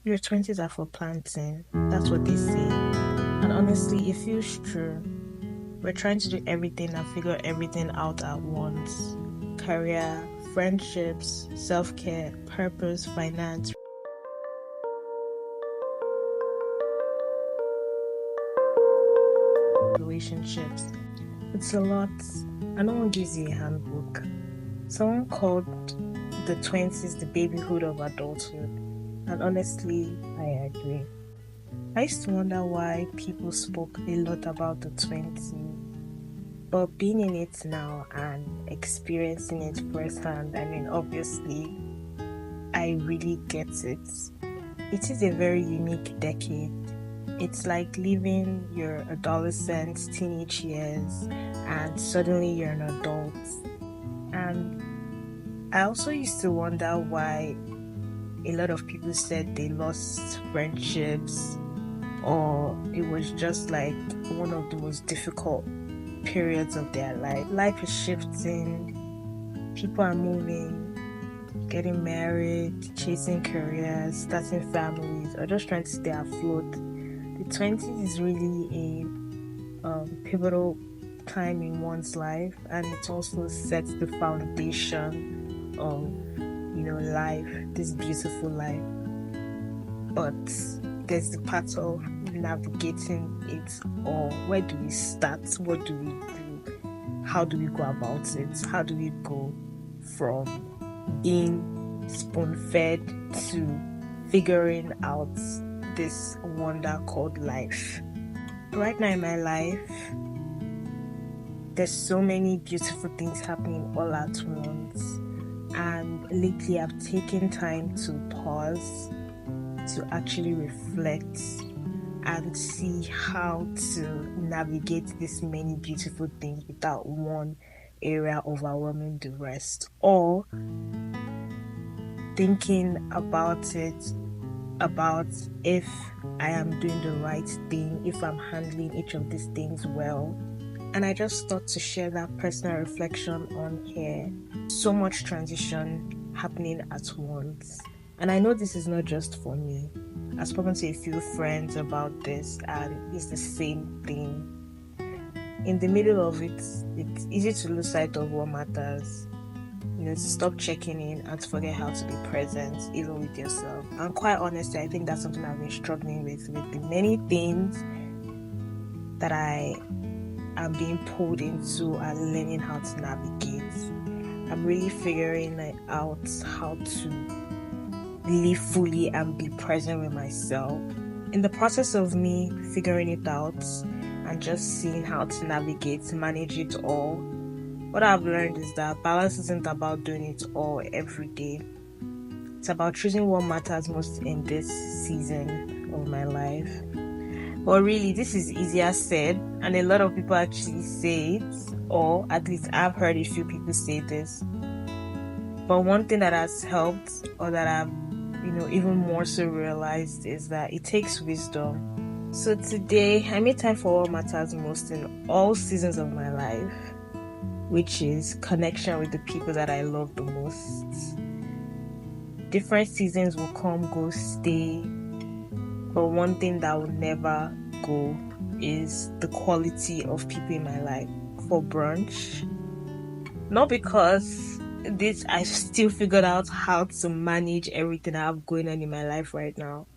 Your 20s are for planting. That's what they say. And honestly, it feels true. We're trying to do everything and figure everything out at once: career, friendships, self care, purpose, finance, relationships. It's a lot. And no one gives you a handbook. Someone called the 20s the babyhood of adulthood. And honestly, I agree. I used to wonder why people spoke a lot about the 20s, but being in it now and experiencing it firsthand, I mean, obviously, I really get it. It is a very unique decade. It's like living your adolescent, teenage years, and suddenly you're an adult. And I also used to wonder why a lot of people said they lost friendships, or it was just like one of the most difficult periods of their life. Life is shifting, people are moving, getting married, chasing careers, starting families, or just trying to stay afloat. The 20s is really a pivotal time in one's life, and it also sets the foundation of, life, this beautiful life. But there's the part of navigating it all. Where do we start? What do we do? How do we go about it? How do we go from being spoon-fed to figuring out this wonder called life? Right now in my life, there's so many beautiful things happening all at once. And lately I've taken time to pause, to actually reflect and see how to navigate these many beautiful things without one area overwhelming the rest, or thinking about it, about if I am doing the right thing, if I'm handling each of these things well. And I just thought to share that personal reflection on here. So much transition happening at once. And I know this is not just for me. I've spoken to a few friends about this, and it's the same thing. In the middle of it, it's easy to lose sight of what matters. To stop checking in and to forget how to be present, even with yourself. And quite honestly, I think that's something I've been struggling with the many things that I am being pulled into and learning how to navigate. I'm really figuring out how to live fully and be present with myself. In the process of me figuring it out and just seeing how to navigate, manage it all, what I've learned is that balance isn't about doing it all every day. It's about choosing what matters most in this season of my life. But really, this is easier said, and a lot of people actually say it, or at least I've heard a few people say this. But one thing that has helped, or that I've even more so realized, is that it takes wisdom. So today I made time for what matters most in all seasons of my life, which is connection with the people that I love the most. Different seasons will come, go, stay, but one thing that will never go is the quality of people in my life. For brunch, not because I still figured out how to manage everything I have going on in my life right now,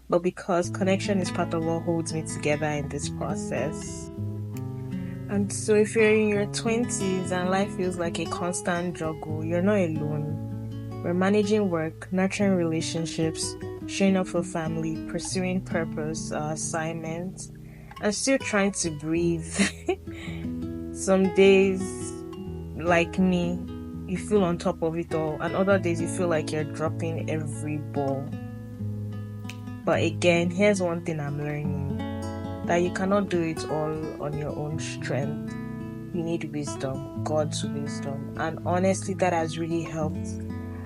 but because connection is part of what holds me together in this process. And so if you're in your 20s and life feels like a constant juggle, you're not alone. We're managing work, nurturing relationships, showing up for family, pursuing purpose, assignments, and still trying to breathe. Some days, like me, you feel on top of it all, and other days you feel like you're dropping every ball. But again, here's one thing I'm learning: that you cannot do it all on your own strength. You need wisdom, God's wisdom. And honestly, that has really helped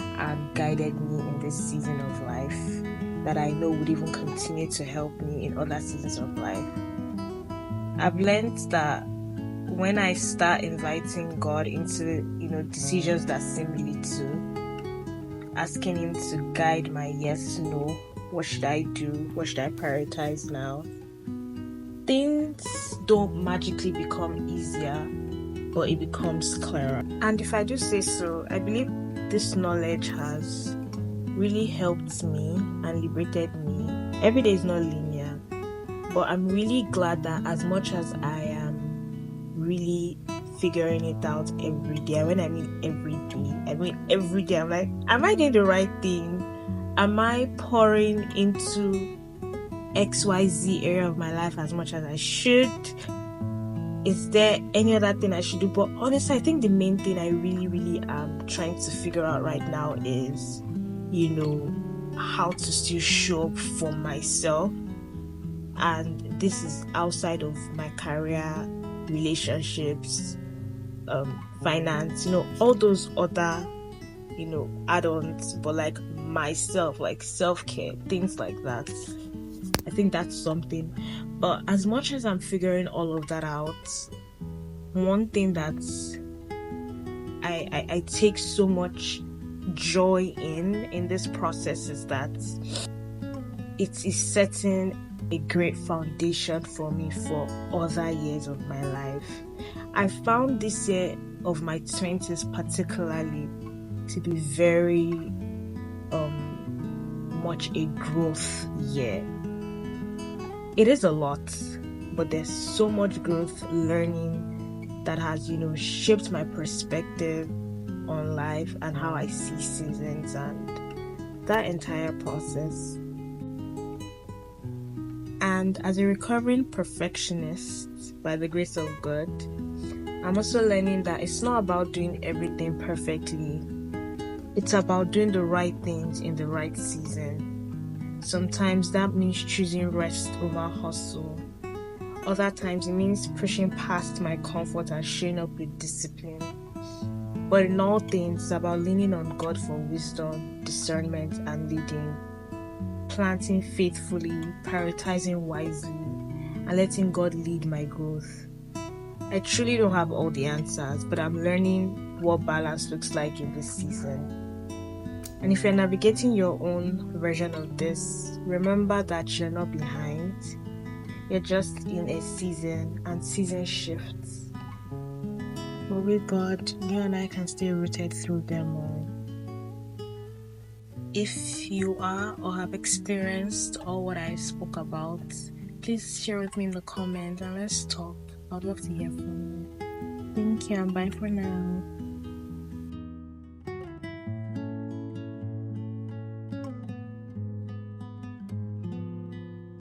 and guided me in this season of life, that I know would even continue to help me in other seasons of life. I've learned that when I start inviting God into, decisions that seem little, asking Him to guide my yes, no, what should I do, what should I prioritize now. Things don't magically become easier, but it becomes clearer. And if I do say so, I believe this knowledge has really helped me and liberated me. Every day is not linear, but I'm really glad that as much as I am really figuring it out every day, and when I mean every day, I'm like, am I doing the right thing? Am I pouring into XYZ area of my life as much as I should? Is there any other thing I should do? But honestly, I think the main thing I really am trying to figure out right now is, how to still show up for myself. And this is outside of my career, relationships, finance, all those other, add-ons, but like myself, like self-care, things like that. I think that's something. But as much as I'm figuring all of that out, one thing that I take so much joy in this process is that it is setting a great foundation for me for other years of my life. I found this year of my 20s particularly to be very much a growth year. It is a lot, but there's so much growth, learning that has, shaped my perspective on life and how I see seasons and that entire process. And as a recovering perfectionist, by the grace of God, I'm also learning that it's not about doing everything perfectly. It's about doing the right things in the right season. Sometimes that means choosing rest over hustle. Other times it means pushing past my comfort and showing up with discipline. But in all things, it's about leaning on God for wisdom, discernment, and leading. Planting faithfully, prioritizing wisely, and letting God lead my growth. I truly don't have all the answers, but I'm learning what balance looks like in this season. And if you're navigating your own version of this, remember that you're not behind. You're just in a season, and season shifts. But with God, you and I can stay rooted through them all. If you are or have experienced all what I spoke about, please share with me in the comments and let's talk. I'd love to hear from you. Thank you and bye for now.